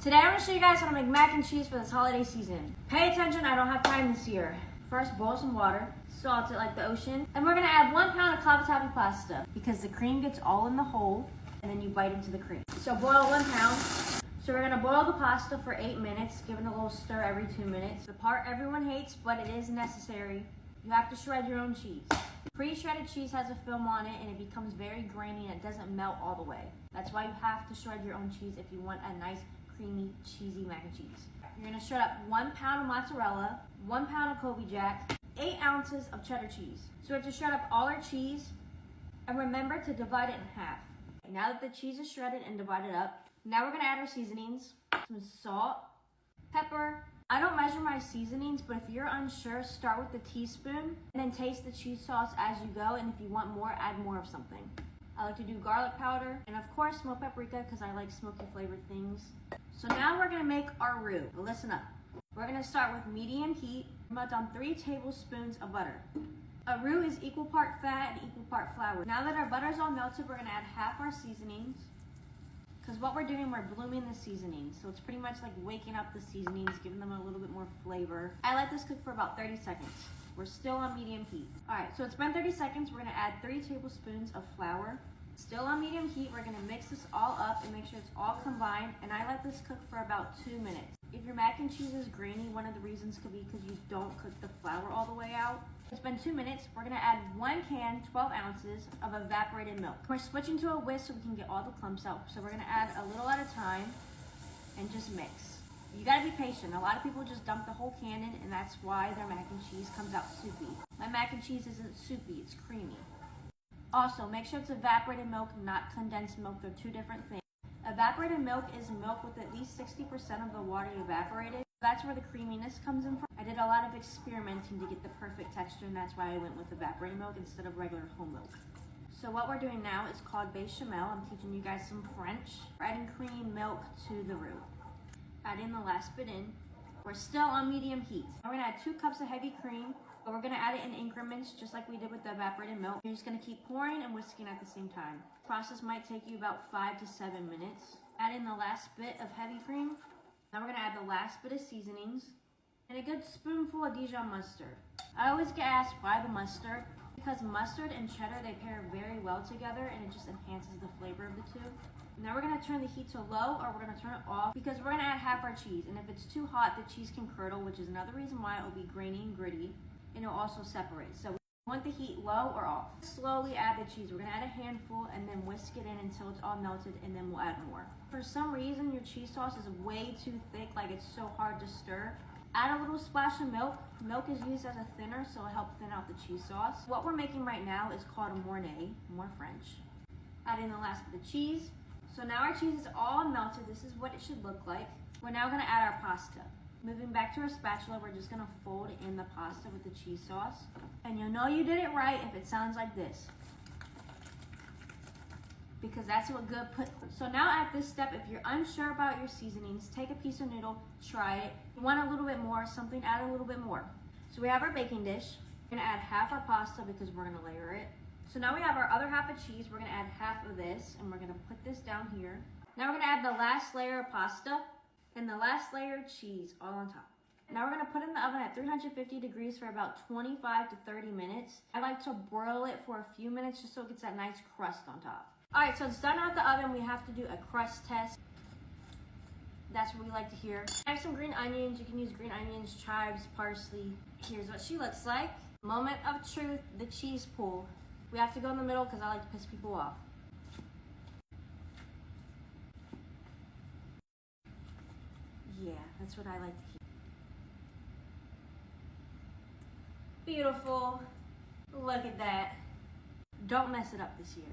Today I'm going to show you guys how to make mac and cheese for this holiday season. Pay attention, I don't have time this year. First, boil some water, salt it like the ocean, and we're going to add 1 pound of cavatappi pasta because the cream gets all in the hole and then you bite into the cream. So boil 1 pound. So we're going to boil the pasta for 8 minutes, giving a little stir every 2 minutes. The part everyone hates, but it is necessary. You have to shred your own cheese. Pre-shredded cheese has a film on it and it becomes very grainy and it doesn't melt all the way. That's why you have to shred your own cheese if you want a nice, creamy, cheesy mac and cheese. You're gonna shred up 1 pound of mozzarella, 1 pound of Kobe Jack, 8 ounces of cheddar cheese. So we have to shred up all our cheese and remember to divide it in half. Now that the cheese is shredded and divided up, now we're gonna add our seasonings, some salt, pepper. I don't measure my seasonings, but if you're unsure, start with the teaspoon and then taste the cheese sauce as you go. And if you want more, add more of something. I like to do garlic powder and of course smoked paprika because I like smoky flavored things. So now we're gonna make our roux. Listen up. We're gonna start with medium heat. Melt down 3 tablespoons of butter. A roux is equal part fat and equal part flour. Now that our butter's all melted, we're gonna add half our seasonings. Because what we're doing, we're blooming the seasonings. So it's pretty much like waking up the seasonings, giving them a little bit more flavor. I let this cook for about 30 seconds. We're still on medium heat. All right, so it's been 30 seconds. We're gonna add 3 tablespoons of flour. Still on medium heat, we're gonna mix this all up and make sure it's all combined. And I let this cook for about 2 minutes. If your mac and cheese is grainy, one of the reasons could be because you don't cook the flour all the way out. It's been 2 minutes. We're gonna add 1 can, 12 ounces of evaporated milk. We're switching to a whisk so we can get all the clumps out. So we're gonna add a little at a time and just mix. You gotta be patient. A lot of people just dump the whole can in and that's why their mac and cheese comes out soupy. My mac and cheese isn't soupy, it's creamy. Also, make sure it's evaporated milk, not condensed milk. They're 2 different things. Evaporated milk is milk with at least 60% of the water evaporated. That's where the creaminess comes in from. I did a lot of experimenting to get the perfect texture and that's why I went with evaporated milk instead of regular whole milk. So what we're doing now is called bechamel. I'm teaching you guys some French. We're adding cream milk to the roux. Adding the last bit in. We're still on medium heat. We're gonna add 2 cups of heavy cream, but we're gonna add it in increments just like we did with the evaporated milk. You're just gonna keep pouring and whisking at the same time. The process might take you about 5 to 7 minutes. Add in the last bit of heavy cream. Now we're gonna add the last bit of seasonings and a good spoonful of Dijon mustard. I always get asked why the mustard, because mustard and cheddar, they pair very well together and it just enhances the flavor of the 2. Now we're gonna turn the heat to low or we're gonna turn it off because we're gonna add half our cheese. And if it's too hot, the cheese can curdle, which is another reason why it will be grainy and gritty and it'll also separate. So we want the heat low or off. Slowly add the cheese. We're gonna add a handful and then whisk it in until it's all melted and then we'll add more. For some reason, your cheese sauce is way too thick, like it's so hard to stir. Add a little splash of milk. Milk is used as a thinner, so it'll help thin out the cheese sauce. What we're making right now is called a mornay, more French. Add in the last bit of cheese. So now our cheese is all melted. This is what it should look like. We're now gonna add our pasta. Moving back to our spatula, we're just gonna fold in the pasta with the cheese sauce. And you'll know you did it right if it sounds like this. Because that's what good put. So now at this step, if you're unsure about your seasonings, take a piece of noodle, try it. If you want a little bit more, something, add a little bit more. So we have our baking dish. We're gonna add half our pasta because we're gonna layer it. So now we have our other half of cheese. We're gonna add half of this and we're gonna put this down here. Now we're gonna add the last layer of pasta and the last layer of cheese all on top. Now we're gonna put it in the oven at 350 degrees for about 25 to 30 minutes. I like to broil it for a few minutes just so it gets that nice crust on top. All right, so it's done out the oven. We have to do a crust test. That's what we like to hear. I have some green onions. You can use green onions, chives, parsley. Here's what she looks like. Moment of truth, the cheese pool. We have to go in the middle because I like to piss people off. Yeah, that's what I like to hear. Beautiful. Look at that. Don't mess it up this year.